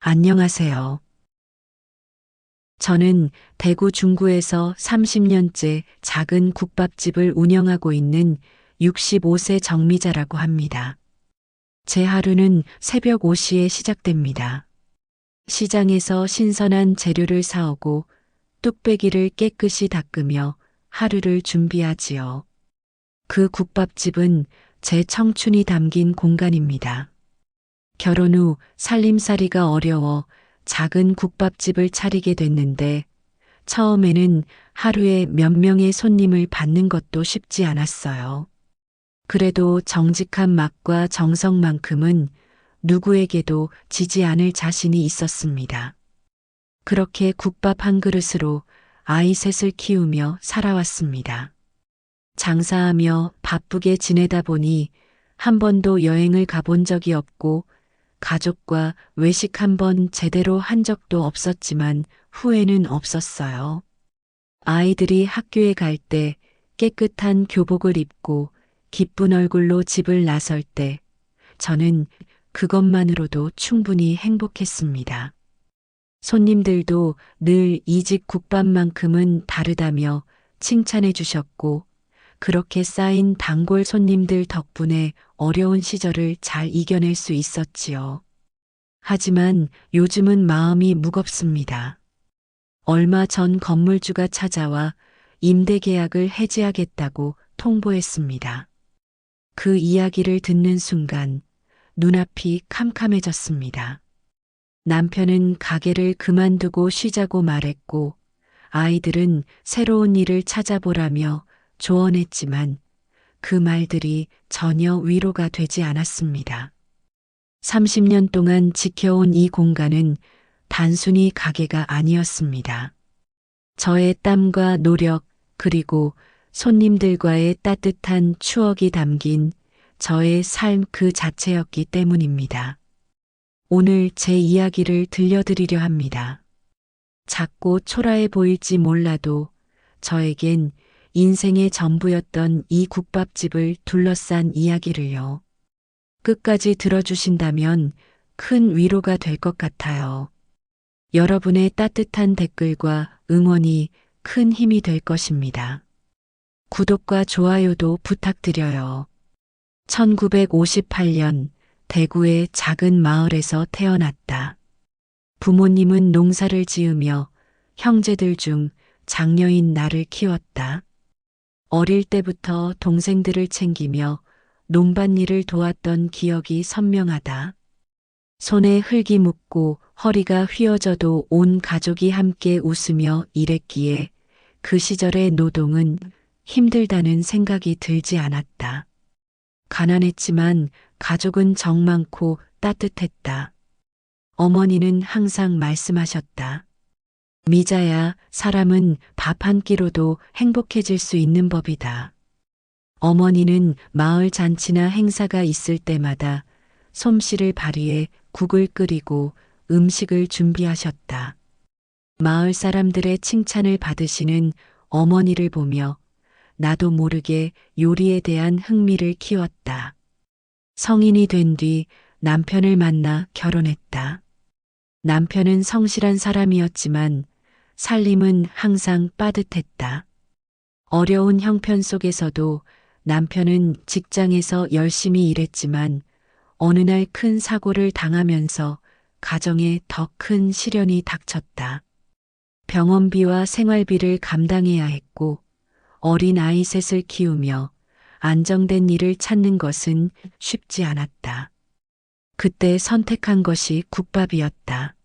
안녕하세요. 저는 대구 중구에서 30년째 작은 국밥집을 운영하고 있는 65세 정미자라고 합니다. 제 하루는 새벽 5시에 시작됩니다. 시장에서 신선한 재료를 사오고 뚝배기를 깨끗이 닦으며 하루를 준비하지요. 그 국밥집은 제 청춘이 담긴 공간입니다. 결혼 후 살림살이가 어려워 작은 국밥집을 차리게 됐는데 처음에는 하루에 몇 명의 손님을 받는 것도 쉽지 않았어요. 그래도 정직한 맛과 정성만큼은 누구에게도 지지 않을 자신이 있었습니다. 그렇게 국밥 한 그릇으로 아이 셋을 키우며 살아왔습니다. 장사하며 바쁘게 지내다 보니 한 번도 여행을 가본 적이 없고 가족과 외식 한 번 제대로 한 적도 없었지만 후회는 없었어요. 아이들이 학교에 갈 때 깨끗한 교복을 입고 기쁜 얼굴로 집을 나설 때 저는 그것만으로도 충분히 행복했습니다. 손님들도 늘 이 집 국밥만큼은 다르다며 칭찬해 주셨고 그렇게 쌓인 단골 손님들 덕분에 어려운 시절을 잘 이겨낼 수 있었지요. 하지만 요즘은 마음이 무겁습니다. 얼마 전 건물주가 찾아와 임대 계약을 해지하겠다고 통보했습니다. 그 이야기를 듣는 순간 눈앞이 캄캄해졌습니다. 남편은 가게를 그만두고 쉬자고 말했고 아이들은 새로운 일을 찾아보라며 조언했지만 그 말들이 전혀 위로가 되지 않았습니다. 30년 동안 지켜온 이 공간은 단순히 가게가 아니었습니다. 저의 땀과 노력 그리고 손님들과의 따뜻한 추억이 담긴 저의 삶 그 자체였기 때문입니다. 오늘 제 이야기를 들려드리려 합니다. 작고 초라해 보일지 몰라도 저에겐 인생의 전부였던 이 국밥집을 둘러싼 이야기를요. 끝까지 들어주신다면 큰 위로가 될 것 같아요. 여러분의 따뜻한 댓글과 응원이 큰 힘이 될 것입니다. 구독과 좋아요도 부탁드려요. 1958년 대구의 작은 마을에서 태어났다. 부모님은 농사를 지으며 형제들 중 장녀인 나를 키웠다. 어릴 때부터 동생들을 챙기며 논밭일을 도왔던 기억이 선명하다. 손에 흙이 묻고 허리가 휘어져도 온 가족이 함께 웃으며 일했기에 그 시절의 노동은 힘들다는 생각이 들지 않았다. 가난했지만 가족은 정 많고 따뜻했다. 어머니는 항상 말씀하셨다. 미자야, 사람은 밥 한 끼로도 행복해질 수 있는 법이다. 어머니는 마을 잔치나 행사가 있을 때마다 솜씨를 발휘해 국을 끓이고 음식을 준비하셨다. 마을 사람들의 칭찬을 받으시는 어머니를 보며 나도 모르게 요리에 대한 흥미를 키웠다. 성인이 된 뒤 남편을 만나 결혼했다. 남편은 성실한 사람이었지만 살림은 항상 빠듯했다. 어려운 형편 속에서도 남편은 직장에서 열심히 일했지만 어느 날 큰 사고를 당하면서 가정에 더 큰 시련이 닥쳤다. 병원비와 생활비를 감당해야 했고 어린 아이 셋을 키우며 안정된 일을 찾는 것은 쉽지 않았다. 그때 선택한 것이 국밥이었다.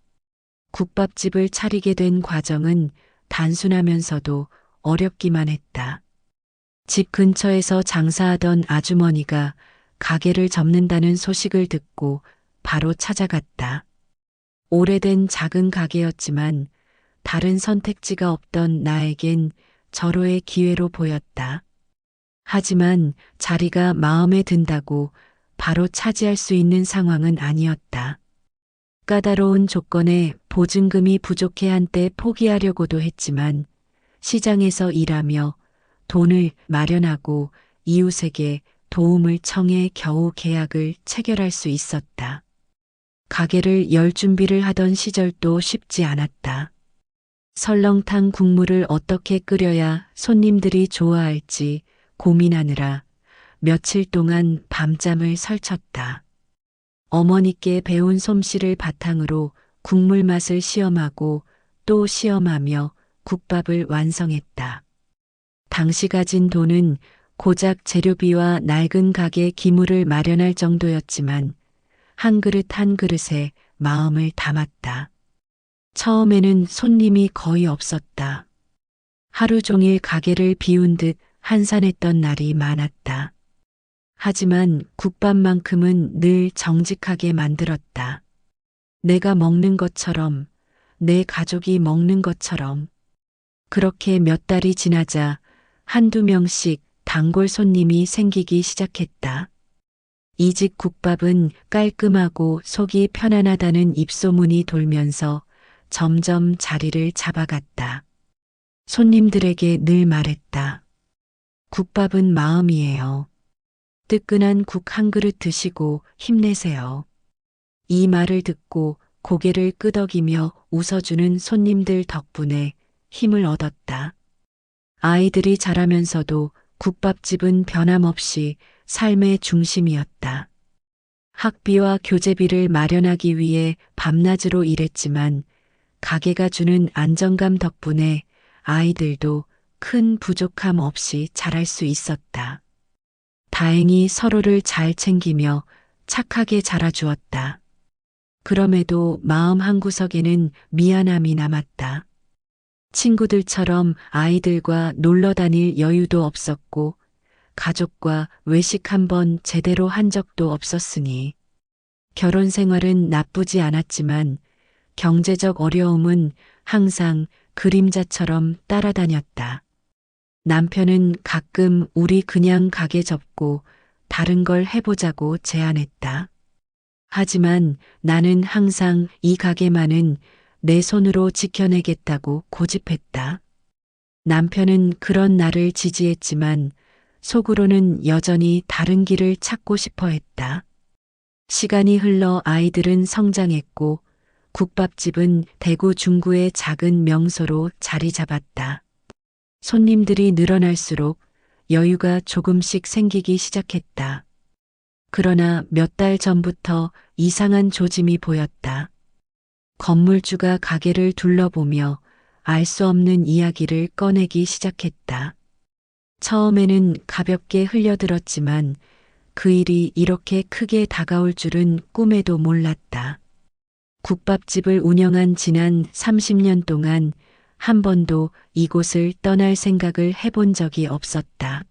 국밥집을 차리게 된 과정은 단순하면서도 어렵기만 했다. 집 근처에서 장사하던 아주머니가 가게를 접는다는 소식을 듣고 바로 찾아갔다. 오래된 작은 가게였지만 다른 선택지가 없던 나에겐 절호의 기회로 보였다. 하지만 자리가 마음에 든다고 바로 차지할 수 있는 상황은 아니었다. 까다로운 조건에 보증금이 부족해 한때 포기하려고도 했지만 시장에서 일하며 돈을 마련하고 이웃에게 도움을 청해 겨우 계약을 체결할 수 있었다. 가게를 열 준비를 하던 시절도 쉽지 않았다. 설렁탕 국물을 어떻게 끓여야 손님들이 좋아할지 고민하느라 며칠 동안 밤잠을 설쳤다. 어머니께 배운 솜씨를 바탕으로 국물 맛을 시험하고 또 시험하며 국밥을 완성했다. 당시 가진 돈은 고작 재료비와 낡은 가게 기물을 마련할 정도였지만 한 그릇 한 그릇에 마음을 담았다. 처음에는 손님이 거의 없었다. 하루 종일 가게를 비운 듯 한산했던 날이 많았다. 하지만 국밥만큼은 늘 정직하게 만들었다. 내가 먹는 것처럼, 내 가족이 먹는 것처럼. 그렇게 몇 달이 지나자 한두 명씩 단골 손님이 생기기 시작했다. 이 집 국밥은 깔끔하고 속이 편안하다는 입소문이 돌면서 점점 자리를 잡아갔다. 손님들에게 늘 말했다. 국밥은 마음이에요. 뜨끈한 국 한 그릇 드시고 힘내세요. 이 말을 듣고 고개를 끄덕이며 웃어주는 손님들 덕분에 힘을 얻었다. 아이들이 자라면서도 국밥집은 변함없이 삶의 중심이었다. 학비와 교재비를 마련하기 위해 밤낮으로 일했지만 가게가 주는 안정감 덕분에 아이들도 큰 부족함 없이 자랄 수 있었다. 다행히 서로를 잘 챙기며 착하게 자라주었다. 그럼에도 마음 한구석에는 미안함이 남았다. 친구들처럼 아이들과 놀러 다닐 여유도 없었고 가족과 외식 한번 제대로 한 적도 없었으니 결혼 생활은 나쁘지 않았지만 경제적 어려움은 항상 그림자처럼 따라다녔다. 남편은 가끔 우리 그냥 가게 접고 다른 걸 해보자고 제안했다. 하지만 나는 항상 이 가게만은 내 손으로 지켜내겠다고 고집했다. 남편은 그런 나를 지지했지만 속으로는 여전히 다른 길을 찾고 싶어 했다. 시간이 흘러 아이들은 성장했고 국밥집은 대구 중구의 작은 명소로 자리 잡았다. 손님들이 늘어날수록 여유가 조금씩 생기기 시작했다. 그러나 몇 달 전부터 이상한 조짐이 보였다. 건물주가 가게를 둘러보며 알 수 없는 이야기를 꺼내기 시작했다. 처음에는 가볍게 흘려들었지만 그 일이 이렇게 크게 다가올 줄은 꿈에도 몰랐다. 국밥집을 운영한 지난 30년 동안 한 번도 이곳을 떠날 생각을 해본 적이 없었다.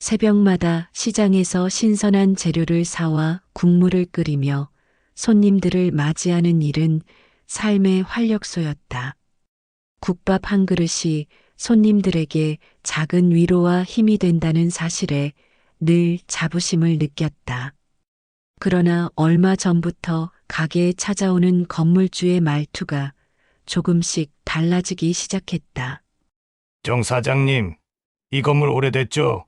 새벽마다 시장에서 신선한 재료를 사와 국물을 끓이며 손님들을 맞이하는 일은 삶의 활력소였다. 국밥 한 그릇이 손님들에게 작은 위로와 힘이 된다는 사실에 늘 자부심을 느꼈다. 그러나 얼마 전부터 가게에 찾아오는 건물주의 말투가 조금씩 달라지기 시작했다. 정 사장님, 이 건물 오래됐죠?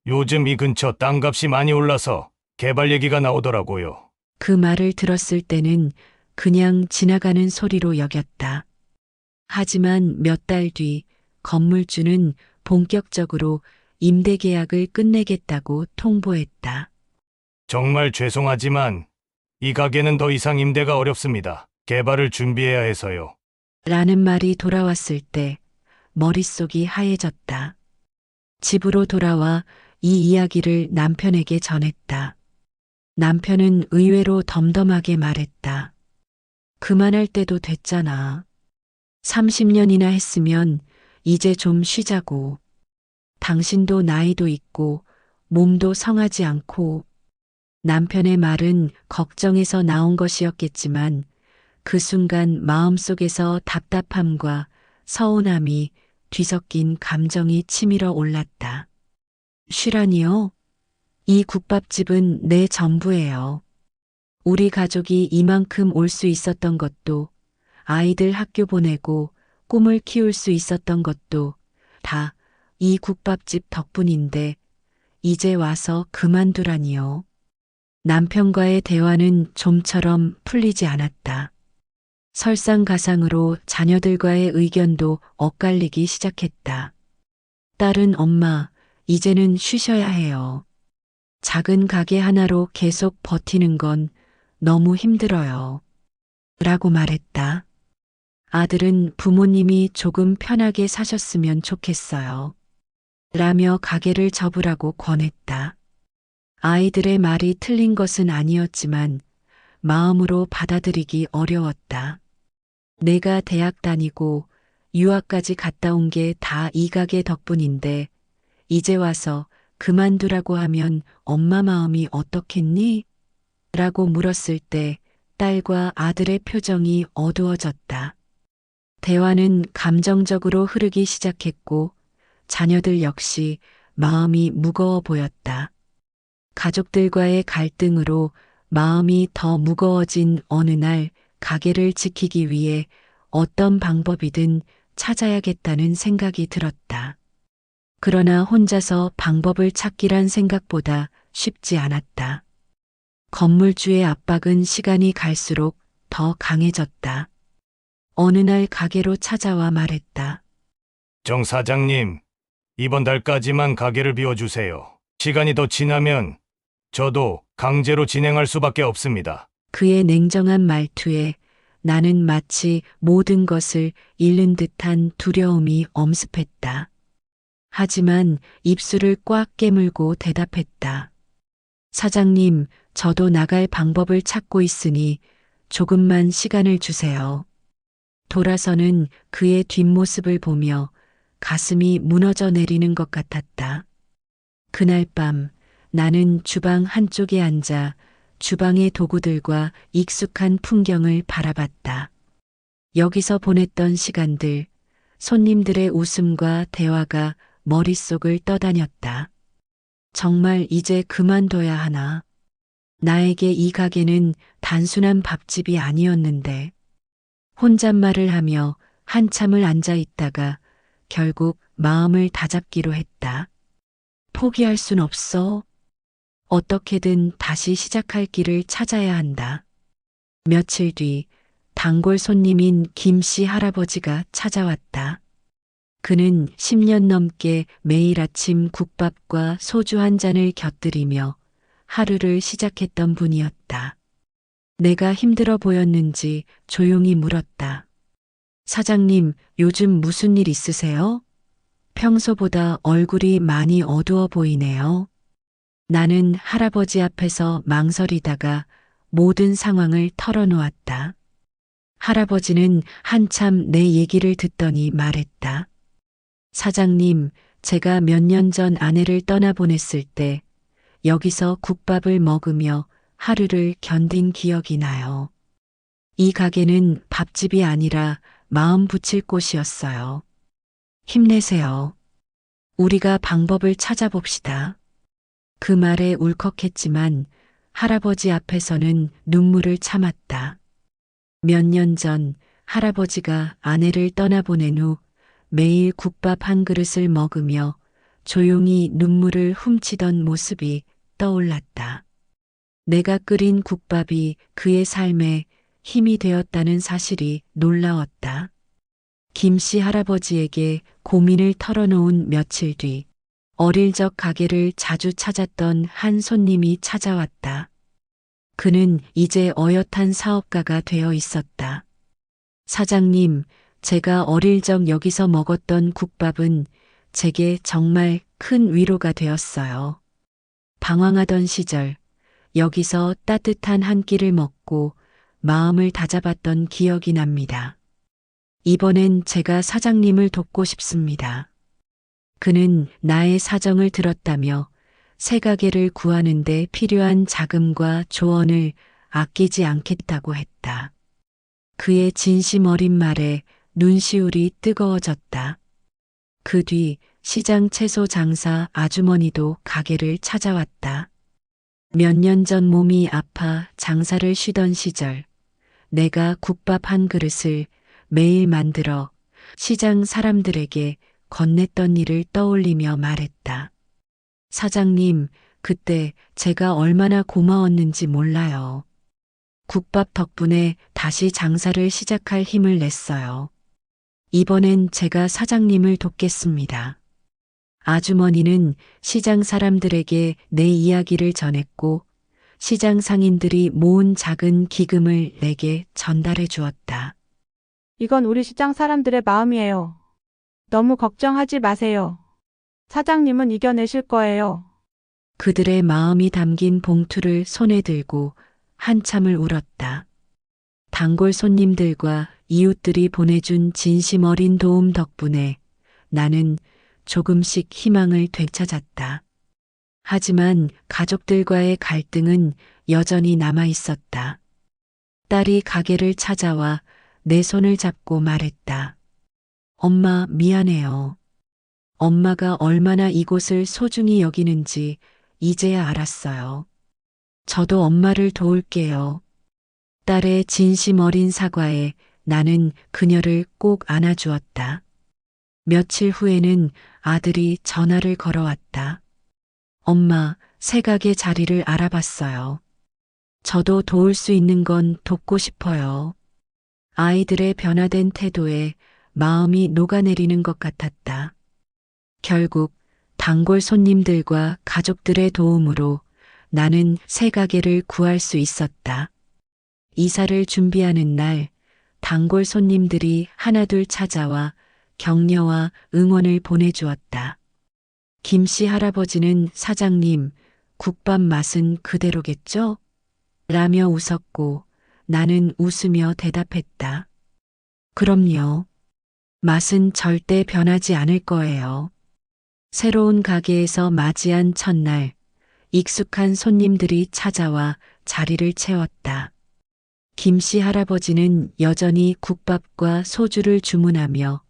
요즘 이 근처 땅값이 많이 올라서 개발 얘기가 나오더라고요. 그 말을 들었을 때는 그냥 지나가는 소리로 여겼다. 하지만 몇 달 뒤 건물주는 본격적으로 임대 계약을 끝내겠다고 통보했다. 정말 죄송하지만 이 가게는 더 이상 임대가 어렵습니다. 개발을 준비해야 해서요. 라는 말이 돌아왔을 때 머릿속이 하얘졌다. 집으로 돌아와 이 이야기를 남편에게 전했다. 남편은 의외로 덤덤하게 말했다. 그만할 때도 됐잖아. 30년이나 했으면 이제 좀 쉬자고. 당신도 나이도 있고 몸도 성하지 않고. 남편의 말은 걱정에서 나온 것이었겠지만 그 순간 마음속에서 답답함과 서운함이 뒤섞인 감정이 치밀어 올랐다. 쉬라니요? 이 국밥집은 내 전부예요. 우리 가족이 이만큼 올 수 있었던 것도, 아이들 학교 보내고 꿈을 키울 수 있었던 것도 다 이 국밥집 덕분인데 이제 와서 그만두라니요. 남편과의 대화는 좀처럼 풀리지 않았다. 설상가상으로 자녀들과의 의견도 엇갈리기 시작했다. 딸은 엄마, 이제는 쉬셔야 해요. 작은 가게 하나로 계속 버티는 건 너무 힘들어요. 라고 말했다. 아들은 부모님이 조금 편하게 사셨으면 좋겠어요. 라며 가게를 접으라고 권했다. 아이들의 말이 틀린 것은 아니었지만 마음으로 받아들이기 어려웠다. 내가 대학 다니고 유학까지 갔다 온 게 다 이 가게 덕분인데 이제 와서 그만두라고 하면 엄마 마음이 어떻겠니? 라고 물었을 때 딸과 아들의 표정이 어두워졌다. 대화는 감정적으로 흐르기 시작했고 자녀들 역시 마음이 무거워 보였다. 가족들과의 갈등으로 마음이 더 무거워진 어느 날 가게를 지키기 위해 어떤 방법이든 찾아야겠다는 생각이 들었다. 그러나 혼자서 방법을 찾기란 생각보다 쉽지 않았다. 건물주의 압박은 시간이 갈수록 더 강해졌다. 어느 날 가게로 찾아와 말했다. 정 사장님, 이번 달까지만 가게를 비워주세요. 시간이 더 지나면 저도 강제로 진행할 수밖에 없습니다. 그의 냉정한 말투에 나는 마치 모든 것을 잃는 듯한 두려움이 엄습했다. 하지만 입술을 꽉 깨물고 대답했다. 사장님, 저도 나갈 방법을 찾고 있으니 조금만 시간을 주세요. 돌아서는 그의 뒷모습을 보며 가슴이 무너져 내리는 것 같았다. 그날 밤 나는 주방 한쪽에 앉아 주방의 도구들과 익숙한 풍경을 바라봤다. 여기서 보냈던 시간들, 손님들의 웃음과 대화가 머릿속을 떠다녔다. 정말 이제 그만둬야 하나? 나에게 이 가게는 단순한 밥집이 아니었는데, 혼잣말을 하며 한참을 앉아 있다가 결국 마음을 다잡기로 했다. 포기할 순 없어. 어떻게든 다시 시작할 길을 찾아야 한다. 며칠 뒤 단골 손님인 김 씨 할아버지가 찾아왔다. 그는 10년 넘게 매일 아침 국밥과 소주 한 잔을 곁들이며 하루를 시작했던 분이었다. 내가 힘들어 보였는지 조용히 물었다. 사장님, 요즘 무슨 일 있으세요? 평소보다 얼굴이 많이 어두워 보이네요. 나는 할아버지 앞에서 망설이다가 모든 상황을 털어놓았다. 할아버지는 한참 내 얘기를 듣더니 말했다. 사장님, 제가 몇 년 전 아내를 떠나보냈을 때 여기서 국밥을 먹으며 하루를 견딘 기억이 나요. 이 가게는 밥집이 아니라 마음 붙일 곳이었어요. 힘내세요. 우리가 방법을 찾아봅시다. 그 말에 울컥했지만 할아버지 앞에서는 눈물을 참았다. 몇 년 전 할아버지가 아내를 떠나보낸 후 매일 국밥 한 그릇을 먹으며 조용히 눈물을 훔치던 모습이 떠올랐다. 내가 끓인 국밥이 그의 삶에 힘이 되었다는 사실이 놀라웠다. 김씨 할아버지에게 고민을 털어놓은 며칠 뒤 어릴 적 가게를 자주 찾았던 한 손님이 찾아왔다. 그는 이제 어엿한 사업가가 되어 있었다. 사장님, 제가 어릴 적 여기서 먹었던 국밥은 제게 정말 큰 위로가 되었어요. 방황하던 시절, 여기서 따뜻한 한 끼를 먹고 마음을 다잡았던 기억이 납니다. 이번엔 제가 사장님을 돕고 싶습니다. 그는 나의 사정을 들었다며 새 가게를 구하는 데 필요한 자금과 조언을 아끼지 않겠다고 했다. 그의 진심 어린 말에 눈시울이 뜨거워졌다. 그 뒤 시장 채소 장사 아주머니도 가게를 찾아왔다. 몇 년 전 몸이 아파 장사를 쉬던 시절 내가 국밥 한 그릇을 매일 만들어 시장 사람들에게 건넸던 일을 떠올리며 말했다. 사장님, 그때 제가 얼마나 고마웠는지 몰라요. 국밥 덕분에 다시 장사를 시작할 힘을 냈어요. 이번엔 제가 사장님을 돕겠습니다. 아주머니는 시장 사람들에게 내 이야기를 전했고 시장 상인들이 모은 작은 기금을 내게 전달해 주었다. 이건 우리 시장 사람들의 마음이에요. 너무 걱정하지 마세요. 사장님은 이겨내실 거예요. 그들의 마음이 담긴 봉투를 손에 들고 한참을 울었다. 단골 손님들과 이웃들이 보내준 진심 어린 도움 덕분에 나는 조금씩 희망을 되찾았다. 하지만 가족들과의 갈등은 여전히 남아 있었다. 딸이 가게를 찾아와 내 손을 잡고 말했다. 엄마, 미안해요. 엄마가 얼마나 이곳을 소중히 여기는지 이제야 알았어요. 저도 엄마를 도울게요. 딸의 진심 어린 사과에 나는 그녀를 꼭 안아주었다. 며칠 후에는 아들이 전화를 걸어왔다. 엄마, 새 가게 자리를 알아봤어요. 저도 도울 수 있는 건 돕고 싶어요. 아이들의 변화된 태도에 마음이 녹아내리는 것 같았다. 결국 단골 손님들과 가족들의 도움으로 나는 새 가게를 구할 수 있었다. 이사를 준비하는 날, 단골 손님들이 하나둘 찾아와 격려와 응원을 보내주었다. 김씨 할아버지는 사장님, 국밥 맛은 그대로겠죠? 라며 웃었고 나는 웃으며 대답했다. 그럼요. 맛은 절대 변하지 않을 거예요. 새로운 가게에서 맞이한 첫날, 익숙한 손님들이 찾아와 자리를 채웠다. 김씨 할아버지는 여전히 국밥과 소주를 주문하며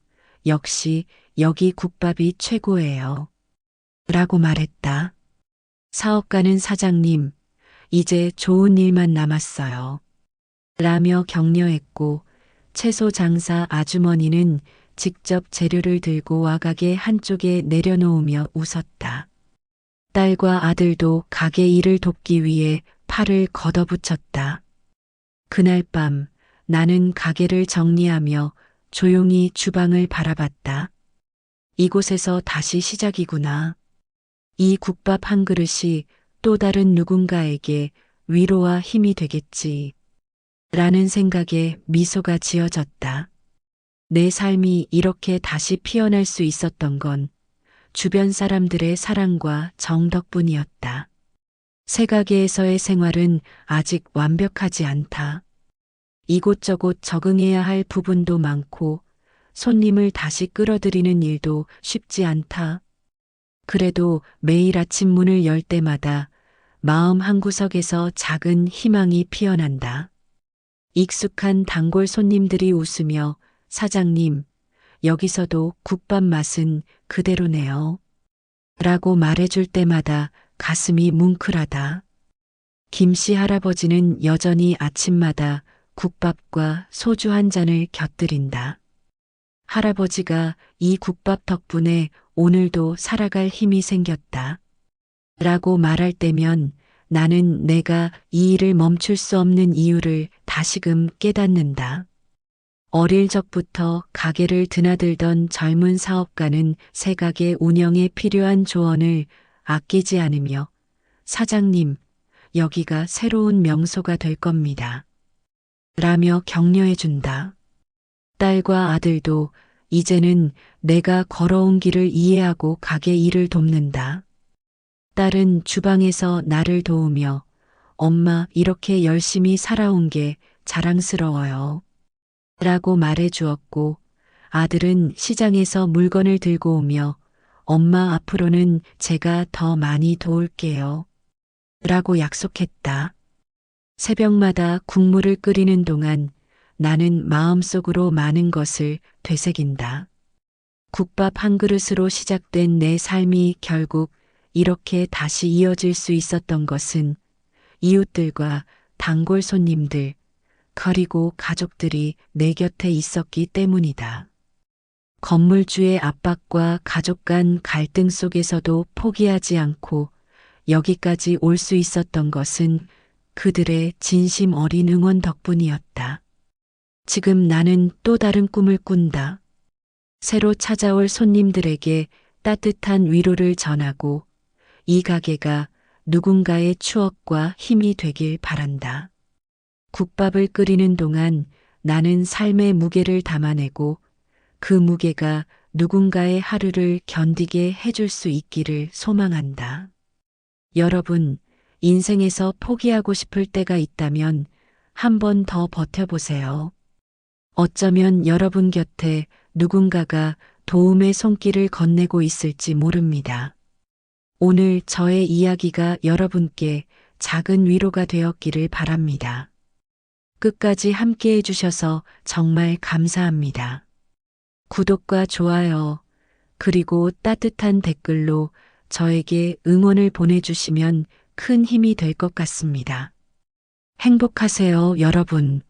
역시 여기 국밥이 최고예요. 라고 말했다. 사업가는 사장님, 이제 좋은 일만 남았어요. 라며 격려했고 채소 장사 아주머니는 직접 재료를 들고 와 가게 한쪽에 내려놓으며 웃었다. 딸과 아들도 가게 일을 돕기 위해 팔을 걷어붙였다. 그날 밤 나는 가게를 정리하며 조용히 주방을 바라봤다. 이곳에서 다시 시작이구나. 이 국밥 한 그릇이 또 다른 누군가에게 위로와 힘이 되겠지. 라는 생각에 미소가 지어졌다. 내 삶이 이렇게 다시 피어날 수 있었던 건 주변 사람들의 사랑과 정 덕분이었다. 새 가게에서의 생활은 아직 완벽하지 않다. 이곳저곳 적응해야 할 부분도 많고 손님을 다시 끌어들이는 일도 쉽지 않다. 그래도 매일 아침 문을 열 때마다 마음 한구석에서 작은 희망이 피어난다. 익숙한 단골 손님들이 웃으며 사장님, 여기서도 국밥 맛은 그대로네요. 라고 말해줄 때마다 가슴이 뭉클하다. 김씨 할아버지는 여전히 아침마다 국밥과 소주 한 잔을 곁들인다. 할아버지가 이 국밥 덕분에 오늘도 살아갈 힘이 생겼다. 라고 말할 때면 나는 내가 이 일을 멈출 수 없는 이유를 다시금 깨닫는다. 어릴 적부터 가게를 드나들던 젊은 사업가는 새 가게 운영에 필요한 조언을 아끼지 않으며 사장님, 여기가 새로운 명소가 될 겁니다. 라며 격려해 준다. 딸과 아들도 이제는 내가 걸어온 길을 이해하고 가게 일을 돕는다. 딸은 주방에서 나를 도우며 엄마 이렇게 열심히 살아온 게 자랑스러워요. 라고 말해 주었고 아들은 시장에서 물건을 들고 오며 엄마 앞으로는 제가 더 많이 도울게요. 라고 약속했다. 새벽마다 국물을 끓이는 동안 나는 마음속으로 많은 것을 되새긴다. 국밥 한 그릇으로 시작된 내 삶이 결국 이렇게 다시 이어질 수 있었던 것은 이웃들과 단골 손님들, 그리고 가족들이 내 곁에 있었기 때문이다. 건물주의 압박과 가족 간 갈등 속에서도 포기하지 않고 여기까지 올 수 있었던 것은 그들의 진심 어린 응원 덕분이었다. 지금 나는 또 다른 꿈을 꾼다. 새로 찾아올 손님들에게 따뜻한 위로를 전하고 이 가게가 누군가의 추억과 힘이 되길 바란다. 국밥을 끓이는 동안 나는 삶의 무게를 담아내고 그 무게가 누군가의 하루를 견디게 해줄 수 있기를 소망한다. 여러분, 인생에서 포기하고 싶을 때가 있다면 한 번 더 버텨보세요. 어쩌면 여러분 곁에 누군가가 도움의 손길을 건네고 있을지 모릅니다. 오늘 저의 이야기가 여러분께 작은 위로가 되었기를 바랍니다. 끝까지 함께 해주셔서 정말 감사합니다. 구독과 좋아요, 그리고 따뜻한 댓글로 저에게 응원을 보내주시면 큰 힘이 될 것 같습니다. 행복하세요, 여러분.